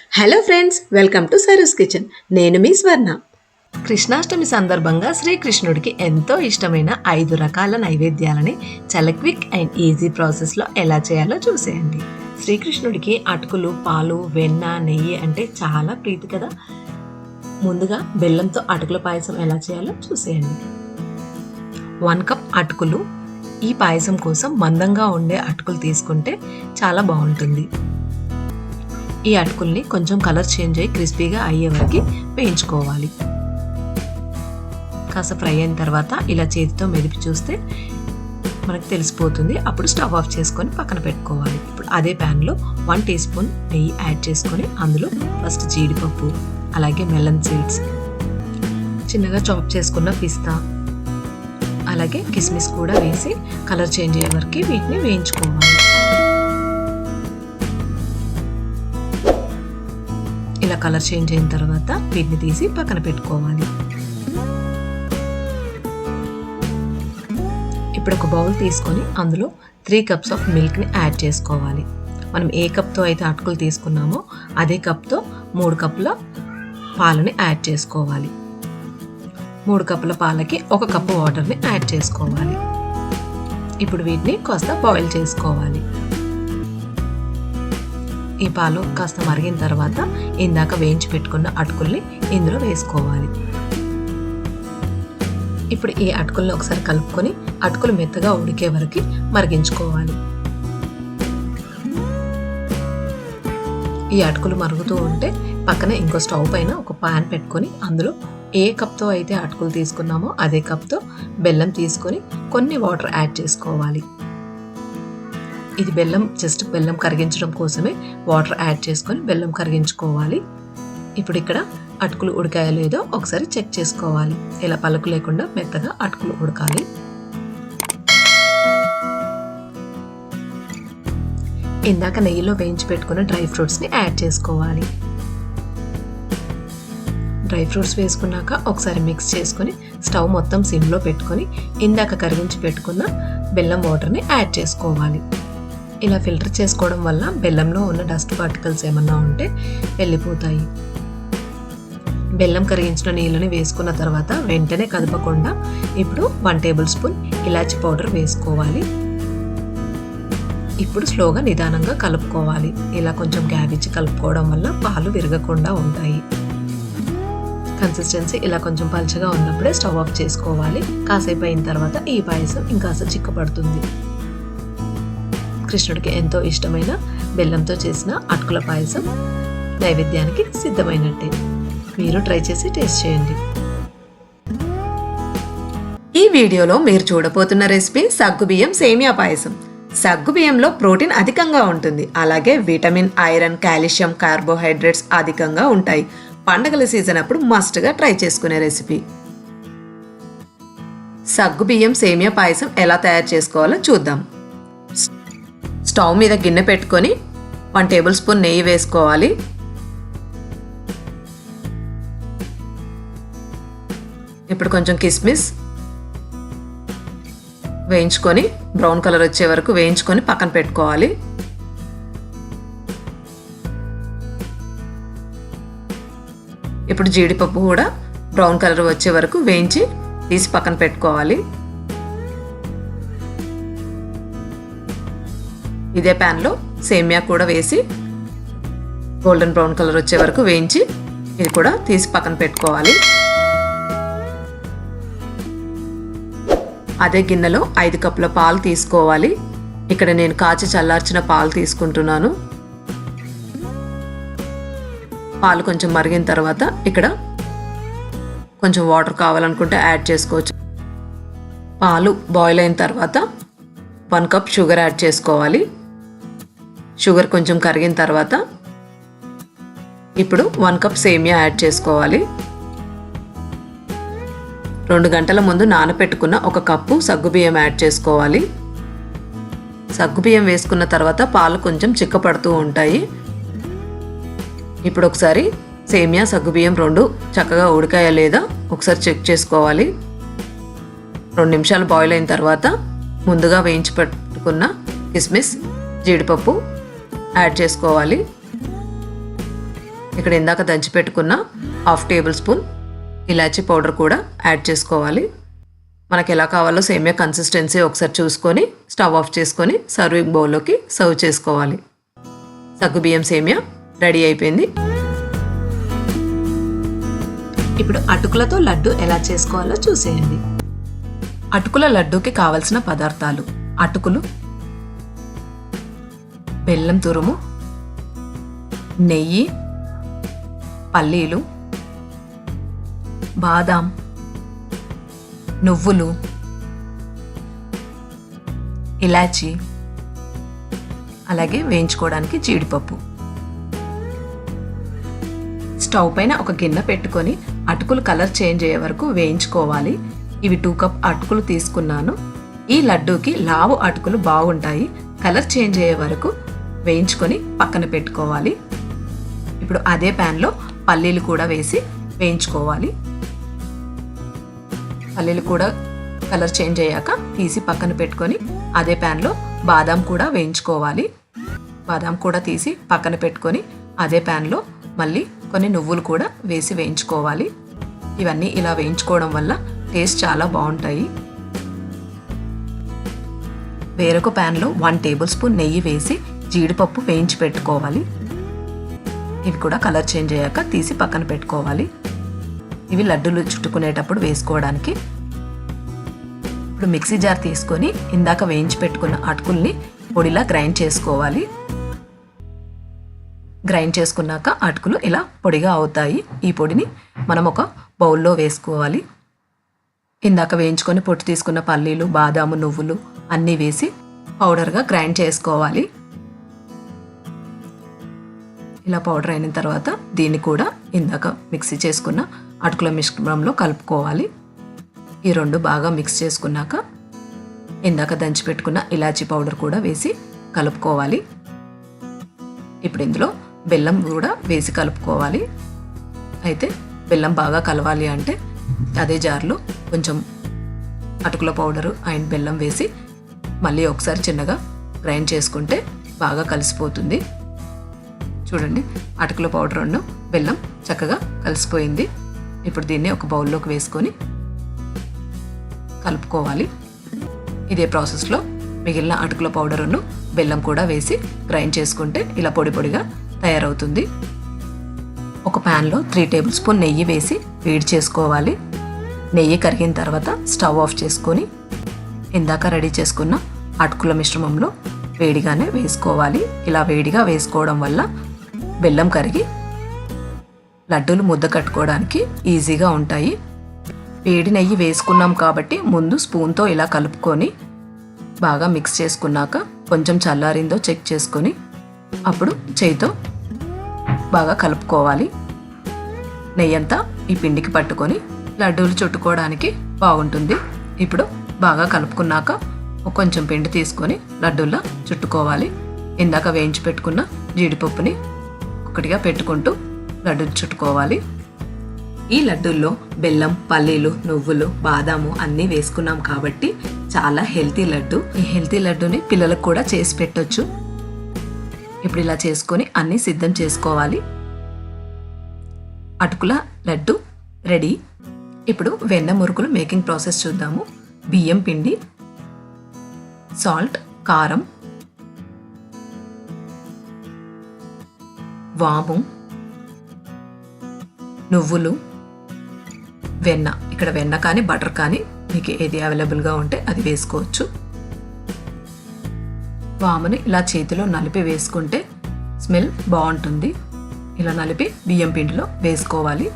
Hello friends, welcome to Saru's kitchen. నేను మీ స్వర్ణ. కృష్ణాష్టమి సందర్భంగా శ్రీకృష్ణుడికి ఎంతో ఇష్టమైన 5 రకాల నైవేద్యాలని చాలా క్విక్ అండ్ ఈజీ ప్రాసెస్లో ఎలా చేయాలో చూసేయండి. శ్రీకృష్ణుడికి అటుకులు, పాలు, వెన్న, నెయ్యి అంటే చాలా ప్రీతి కదా. ముందుగా బెల్లంతో అటుకుల పాయసం ఎలా చేయాలో చూసేయండి. 1 కప్ అటుకులు. ఈ పాయసం కోసం మందంగా ఉండే అటుకులు తీసుకుంటే చాలా బాగుంటుంది. ఈ అటుకుల్ని కొంచెం కలర్ చేంజ్ అయ్యి క్రిస్పీగా అయ్యే వరకు వేయించుకోవాలి. కాస్త ఫ్రై అయిన తర్వాత ఇలా చేతితో మెదిపి చూస్తే మనకు తెలిసిపోతుంది. అప్పుడు స్టవ్ ఆఫ్ చేసుకొని పక్కన పెట్టుకోవాలి. ఇప్పుడు అదే ప్యాన్లో 1 టీ స్పూన్ నెయ్యి యాడ్ చేసుకొని అందులో ఫస్ట్ జీడిపప్పు, అలాగే మెలన్ సీడ్స్, చిన్నగా చాప్ చేసుకున్న పిస్తా, అలాగే కిస్మిస్ కూడా వేసి కలర్ చేంజ్ అయ్యే వరకు వీటిని వేయించుకోవాలి. ఇలా కలర్ చేంజ్ అయిన తర్వాత వీటిని తీసి పక్కన పెట్టుకోవాలి. ఇప్పుడు ఒక బౌల్ తీసుకొని అందులో 3 కప్స్ ఆఫ్ మిల్క్ని యాడ్ చేసుకోవాలి. మనం ఏ కప్తో అయితే అటుకులు తీసుకున్నామో అదే కప్తో 3 కప్పుల పాలని యాడ్ చేసుకోవాలి. 3 కప్పుల పాలకి 1 కప్పు వాటర్ని యాడ్ చేసుకోవాలి. ఇప్పుడు వీటిని కాస్త బాయిల్ చేసుకోవాలి. ఈ పాలు కాస్త మరిగిన తర్వాత ఇందాక వేయించి పెట్టుకున్న అటుకుల్ని ఇందులో వేసుకోవాలి. ఇప్పుడు ఈ అటుకుల్ని ఒకసారి కలుపుకొని అటుకులు మెత్తగా ఉడికే వరకు మరిగించుకోవాలి. ఈ అటుకులు మరుగుతూ ఉంటే పక్కన ఇంకో స్టవ్ పైన ఒక పాన్ పెట్టుకొని అందులో ఏ కప్తో అయితే అటుకులు తీసుకున్నామో అదే కప్తో బెల్లం తీసుకొని కొన్ని వాటర్ యాడ్ చేసుకోవాలి. ఇది బెల్లం కరిగించడం కోసమే వాటర్ యాడ్ చేసుకొని బెల్లం కరిగించుకోవాలి. ఇప్పుడు ఇక్కడ అటుకులు ఉడికాయో లేదో ఒకసారి చెక్ చేసుకోవాలి. ఇలా పలుకు లేకుండా మెత్తగా అటుకులు ఉడకాలి. ఇందాక నెయ్యిలో వేయించి పెట్టుకున్న డ్రై ఫ్రూట్స్ని యాడ్ చేసుకోవాలి. డ్రై ఫ్రూట్స్ వేసుకున్నాక ఒకసారి మిక్స్ చేసుకొని స్టవ్ మొత్తం సిమ్లో పెట్టుకొని ఇందాక కరిగించి పెట్టుకున్న బెల్లం వాటర్ని యాడ్ చేసుకోవాలి. ఇలా ఫిల్టర్ చేసుకోవడం వల్ల బెల్లంలో ఉన్న డస్ట్ పార్టికల్స్ ఏమన్నా ఉంటే వెళ్ళిపోతాయి. బెల్లం కరిగించిన నీళ్ళని వేసుకున్న తర్వాత వెంటనే కదపకుండా ఇప్పుడు 1 టేబుల్ స్పూన్ ఇలాచి పౌడర్ వేసుకోవాలి. ఇప్పుడు స్లోగా నిదానంగా కలుపుకోవాలి. ఇలా కొంచెం గ్యాప్ ఇచ్చి కలుపుకోవడం వల్ల పాలు విరగకుండా ఉంటాయి. కన్సిస్టెన్సీ ఇలా కొంచెం పల్చగా ఉన్నప్పుడే స్టవ్ ఆఫ్ చేసుకోవాలి. కాసేపు అయిన తర్వాత ఈ పాయసం ఇంకాస్త చిక్కపడుతుంది. కృష్ణుడికి ఎంతో ఇష్టమైన బెల్లంతో చేసిన అటుకుల పాయసం నైవేద్యానికి సిద్ధమైనట్టే. మీరు ట్రై చేసి టేస్ట్ చేయండి. ఈ వీడియోలో మీరు చూడబోతున్న రెసిపీ సగ్గుబియ్యం సేమియా పాయసం. సగ్గుబియ్యంలో ప్రోటీన్ అధికంగా ఉంటుంది. అలాగే విటమిన్, ఐరన్, కాల్షియం, కార్బోహైడ్రేట్స్ అధికంగా ఉంటాయి. పండగల సీజన్ అప్పుడు మస్ట్గా ట్రై చేసుకునే రెసిపీ. సగ్గుబియ్యం సేమియా పాయసం ఎలా తయారు చేసుకోవాలో చూద్దాం. స్టవ్ మీద గిన్నె పెట్టుకొని 1 టేబుల్ స్పూన్ నెయ్యి వేసుకోవాలి. ఇప్పుడు కొంచెం కిస్మిస్ వేయించుకొని బ్రౌన్ కలర్ వచ్చే వరకు వేయించుకొని పక్కన పెట్టుకోవాలి. ఇప్పుడు జీడిపప్పు కూడా బ్రౌన్ కలర్ వచ్చే వరకు వేయించి తీసి పక్కన పెట్టుకోవాలి. ఇదే ప్యాన్లో సేమియా కూడా వేసి గోల్డెన్ బ్రౌన్ కలర్ వచ్చే వరకు వేయించి ఇది కూడా తీసి పక్కన పెట్టుకోవాలి. అదే గిన్నెలో 5 కప్పుల పాలు తీసుకోవాలి. ఇక్కడ నేను కాచి చల్లార్చిన పాలు తీసుకుంటున్నాను. పాలు కొంచెం మరిగిన తర్వాత ఇక్కడ కొంచెం వాటర్ కావాలనుకుంటే యాడ్ చేసుకోవచ్చు. పాలు బాయిల్ అయిన తర్వాత 1 కప్ షుగర్ యాడ్ చేసుకోవాలి. షుగర్ కొంచెం కరిగిన తర్వాత ఇప్పుడు 1 కప్ సేమియా యాడ్ చేసుకోవాలి. 2 గంటల ముందు నానపెట్టుకున్న 1 కప్పు సగ్గుబియ్యం యాడ్ చేసుకోవాలి. సగ్గుబియ్యం వేసుకున్న తర్వాత పాలు కొంచెం చిక్కపడుతూ ఉంటాయి. ఇప్పుడు ఒకసారి సేమియా, సగ్గుబియ్యం 2 చక్కగా ఉడికాయా లేదా ఒకసారి చెక్ చేసుకోవాలి. 2 నిమిషాలు బాయిల్ అయిన తర్వాత ముందుగా వేయించి పెట్టుకున్న కిస్మిస్, జీడిపప్పు యాడ్ చేసుకోవాలి. ఇక్కడ ఇందాక దంచి పెట్టుకున్న 1/2 టేబుల్ స్పూన్ ఇలాచీ పౌడర్ కూడా యాడ్ చేసుకోవాలి. మనకి ఎలా కావాలో సేమియా కన్సిస్టెన్సీ ఒకసారి చూసుకొని స్టవ్ ఆఫ్ చేసుకొని సర్వింగ్ బౌల్లోకి సర్వ్ చేసుకోవాలి. సగ్గుబియ్యం సేమియా రెడీ అయిపోయింది. ఇప్పుడు అటుకులతో లడ్డు ఎలా చేసుకోవాలో చూసేయండి. అటుకుల లడ్డూకి కావలసిన పదార్థాలు: అటుకులు, బెల్లం తురుము, నెయ్యి, పల్లీలు, బాదాం, నువ్వులు, ఇలాచీ, అలాగే వేయించుకోవడానికి జీడిపప్పు. స్టవ్ పైన ఒక గిన్నె పెట్టుకొని అటుకులు కలర్ చేంజ్ అయ్యే వరకు వేయించుకోవాలి. ఇవి 2 కప్ అటుకులు తీసుకున్నాను. ఈ లడ్డూకి లావు అటుకులు బాగుంటాయి. కలర్ చేంజ్ అయ్యే వరకు వేయించుకొని పక్కన పెట్టుకోవాలి. ఇప్పుడు అదే ప్యాన్లో పల్లీలు కూడా వేసి వేయించుకోవాలి. పల్లీలు కూడా కలర్ చేంజ్ అయ్యాక తీసి పక్కన పెట్టుకొని అదే ప్యాన్లో బాదాం కూడా వేయించుకోవాలి. బాదాం కూడా తీసి పక్కన పెట్టుకొని అదే ప్యాన్లో మళ్ళీ కొన్ని నువ్వులు కూడా వేసి వేయించుకోవాలి. ఇవన్నీ ఇలా వేయించుకోవడం వల్ల టేస్ట్ చాలా బాగుంటాయి. వేరొక ప్యాన్లో 1 టేబుల్ స్పూన్ నెయ్యి వేసి జీడిపప్పు వేయించి పెట్టుకోవాలి. ఇవి కూడా కలర్ చేంజ్ అయ్యాక తీసి పక్కన పెట్టుకోవాలి. ఇవి లడ్డూలు చుట్టుకునేటప్పుడు వేసుకోవడానికి. ఇప్పుడు మిక్సీ జార్ తీసుకొని ఇందాక వేయించి పెట్టుకున్న అటుకుల్ని పొడిలా గ్రైండ్ చేసుకోవాలి. గ్రైండ్ చేసుకున్నాక అటుకులు ఇలా పొడిగా అవుతాయి. ఈ పొడిని మనం ఒక బౌల్లో వేసుకోవాలి. ఇందాక వేయించుకొని పొట్టు తీసుకున్న పల్లీలు, బాదాము, నువ్వులు అన్నీ వేసి పౌడర్గా గ్రైండ్ చేసుకోవాలి. ఇలా పౌడర్ అయిన తర్వాత దీన్ని కూడా ఇందాక మిక్సీ చేసుకున్న అటుకుల మిశ్రమంలో కలుపుకోవాలి. ఈ రెండు బాగా మిక్స్ చేసుకున్నాక ఇందాక దంచి పెట్టుకున్న ఇలాచీ పౌడర్ కూడా వేసి కలుపుకోవాలి. ఇప్పుడు ఇందులో బెల్లం కూడా వేసి కలుపుకోవాలి. అయితే బెల్లం బాగా కలవాలి అంటే అదే జార్లో కొంచెం అటుకుల పౌడరు అండ్ బెల్లం వేసి మళ్ళీ ఒకసారి చిన్నగా గ్రైండ్ చేసుకుంటే బాగా కలిసిపోతుంది. చూడండి, అటుకుల పౌడర్ అను బెల్లం చక్కగా కలిసిపోయింది. ఇప్పుడు దీన్ని ఒక బౌల్లోకి వేసుకొని కలుపుకోవాలి. ఇదే ప్రాసెస్లో మిగిలిన అటుకుల పౌడరును బెల్లం కూడా వేసి గ్రైండ్ చేసుకుంటే ఇలా పొడి పొడిగా తయారవుతుంది. ఒక ప్యాన్లో 3 టేబుల్ స్పూన్ నెయ్యి వేసి వేడి చేసుకోవాలి. నెయ్యి కరిగిన తర్వాత స్టవ్ ఆఫ్ చేసుకొని ఇందాక రెడీ చేసుకున్న అటుకుల మిశ్రమంలో వేడిగానే వేసుకోవాలి. ఇలా వేడిగా వేసుకోవడం వల్ల బెల్లం కరిగి లడ్డూలు ముద్ద కట్టుకోవడానికి ఈజీగా ఉంటాయి. వేడి నెయ్యి వేసుకున్నాం కాబట్టి ముందు స్పూన్తో ఇలా కలుపుకొని బాగా మిక్స్ చేసుకున్నాక కొంచెం చల్లారిందో చెక్ చేసుకొని అప్పుడు చేయితో బాగా కలుపుకోవాలి. నెయ్యి అంతా ఈ పిండికి పట్టుకొని లడ్డూలు చుట్టుకోవడానికి బాగుంటుంది. ఇప్పుడు బాగా కలుపుకున్నాక కొంచెం పిండి తీసుకొని లడ్డూల్లా చుట్టుకోవాలి. ఇందాక వేయించి పెట్టుకున్న జీడిపప్పుని ఒకటిగా పెట్టుకుంటూ లడ్డూలు చుట్టుకోవాలి. ఈ లడ్డూల్లో బెల్లం, పల్లీలు, నువ్వులు, బాదాము అన్నీ వేసుకున్నాం కాబట్టి చాలా హెల్తీ లడ్డు. ఈ హెల్తీ లడ్డూని పిల్లలకు కూడా చేసి పెట్టొచ్చు. ఇప్పుడు ఇలా చేసుకొని అన్నీ సిద్ధం చేసుకోవాలి. అటుకుల లడ్డు రెడీ. ఇప్పుడు వెన్న మురుకులు మేకింగ్ ప్రాసెస్ చూద్దాము. బియ్యం పిండి, సాల్ట్, కారం, వాము, నువ్వులు, వెన్న. ఇక్కడ వెన్న కానీ బటర్ కానీ మీకు ఏది అవైలబుల్గా ఉంటే అది వేసుకోవచ్చు. వాముని ఇలా చేతిలో నలిపి వేసుకుంటే స్మెల్ బాగుంటుంది. ఇలా నలిపి బియ్యం పిండిలో వేసుకోవాలి.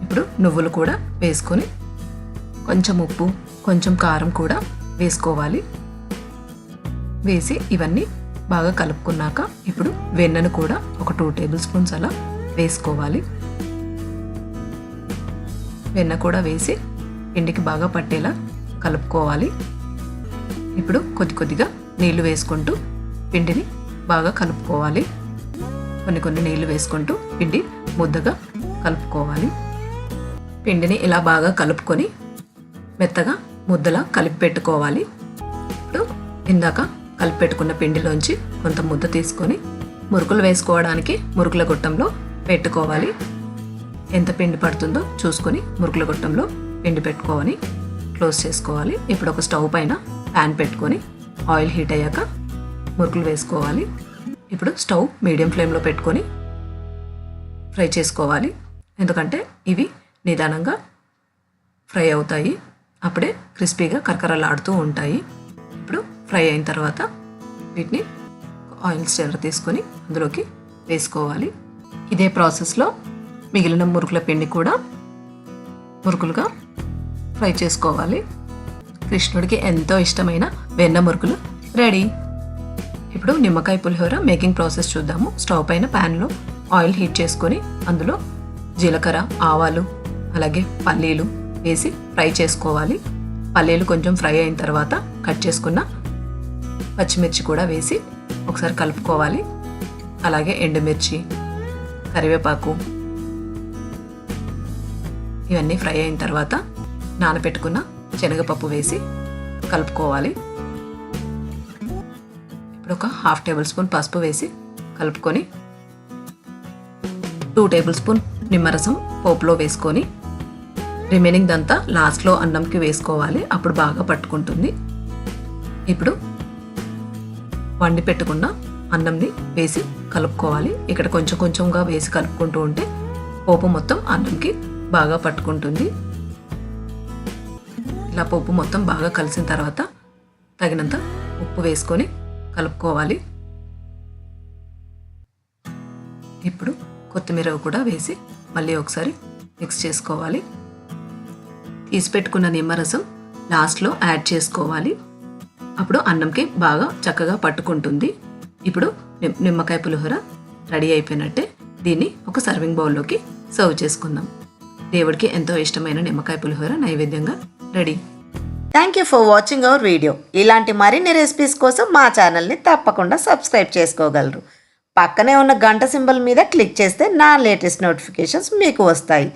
ఇప్పుడు నువ్వులు కూడా వేసుకొని కొంచెం ఉప్పు, కొంచెం కారం కూడా వేసుకోవాలి. వేసి ఇవన్నీ బాగా కలుపుకున్నాక ఇప్పుడు వెన్నను కూడా ఒక 2 టేబుల్ స్పూన్స్ అలా వేసుకోవాలి. వెన్న కూడా వేసి పిండికి బాగా పట్టేలా కలుపుకోవాలి. ఇప్పుడు కొద్ది కొద్దిగా నీళ్లు వేసుకుంటూ పిండిని బాగా కలుపుకోవాలి. కొన్ని నీళ్లు వేసుకుంటూ పిండి ముద్దగా కలుపుకోవాలి. పిండిని ఇలా బాగా కలుపుకొని మెత్తగా ముద్దలా కలిపి పెట్టుకోవాలి. ఇప్పుడు ఇందాక కలిపి పెట్టుకున్న పిండిలోంచి కొంత ముద్ద తీసుకొని మురుకులు వేసుకోవడానికి మురుకుల గుట్టంలో పెట్టుకోవాలి. ఎంత పిండి పడుతుందో చూసుకొని మురుకుల గొట్టంలో పిండి పెట్టుకొని క్లోజ్ చేసుకోవాలి. ఇప్పుడు ఒక స్టవ్ పైన ప్యాన్ పెట్టుకొని ఆయిల్ హీట్ అయ్యాక మురుకులు వేసుకోవాలి. ఇప్పుడు స్టవ్ మీడియం ఫ్లేమ్లో పెట్టుకొని ఫ్రై చేసుకోవాలి. ఎందుకంటే ఇవి నిదానంగా ఫ్రై అవుతాయి, అప్పుడే క్రిస్పీగా కరకరలాడుతూ ఉంటాయి. ఇప్పుడు ఫ్రై అయిన తర్వాత వీటిని ఆయిల్ స్టైర్ తీసుకొని అందులోకి వేసుకోవాలి. ఇదే ప్రాసెస్లో మిగిలిన మురుకుల పిండి కూడా మురుకులుగా ఫ్రై చేసుకోవాలి. కృష్ణుడికి ఎంతో ఇష్టమైన వెన్న మురుకులు రెడీ. ఇప్పుడు నిమ్మకాయ పులిహోర మేకింగ్ ప్రాసెస్ చూద్దాము. స్టవ్ పైన ప్యాన్లో ఆయిల్ హీట్ చేసుకొని అందులో జీలకర్ర, ఆవాలు, అలాగే పల్లీలు వేసి ఫ్రై చేసుకోవాలి. పల్లీలు కొంచెం ఫ్రై అయిన తర్వాత కట్ చేసుకున్న పచ్చిమిర్చి కూడా వేసి ఒకసారి కలుపుకోవాలి. అలాగే ఎండుమిర్చి, కరివేపాకు ఇవన్నీ ఫ్రై అయిన తర్వాత నానబెట్టుకున్న శనగపప్పు వేసి కలుపుకోవాలి. ఇప్పుడు ఒక 1/2 టేబుల్ స్పూన్ పసుపు వేసి కలుపుకొని 2 టేబుల్ స్పూన్ నిమ్మరసం పోపులో వేసుకొని రిమైనింగ్ దంతా లాస్ట్లో అన్నంకి వేసుకోవాలి. అప్పుడు బాగా పట్టుకుంటుంది. ఇప్పుడు వండి పెట్టుకున్న అన్నంని వేసి కలుపుకోవాలి. ఇక్కడ కొంచెం కొంచెంగా వేసి కలుపుకుంటూ ఉంటే పోపు మొత్తం అన్నంకి బాగా పట్టుకుంటుంది. ఇలా పోపు మొత్తం బాగా కలిసిన తర్వాత తగినంత ఉప్పు వేసుకొని కలుపుకోవాలి. ఇప్పుడు కొత్తిమీర కూడా వేసి మళ్ళీ ఒకసారి మిక్స్ చేసుకోవాలి. తీసి పెట్టుకున్న నిమ్మరసం లాస్ట్లో యాడ్ చేసుకోవాలి. అప్పుడు అన్నంకి బాగా చక్కగా పట్టుకుంటుంది. ఇప్పుడు నిమ్మకాయ పులిహోర రెడీ అయిపోయినట్టే. దీన్ని ఒక సర్వింగ్ బౌల్లోకి సర్వ్ చేసుకుందాం. దేవుడికి ఎంతో ఇష్టమైన నిమ్మకాయ పులిహోర నైవేద్యంగా ready. Thank you for watching our video. ఇలాంటి మరిన్ని రెసిపీస్ కోసం మా ఛానల్ని తప్పకుండా సబ్స్క్రైబ్ చేసుకోగలరు. పక్కనే ఉన్న గంట సింబల్ మీద క్లిక్ చేస్తే నా లేటెస్ట్ నోటిఫికేషన్స్ మీకు వస్తాయి.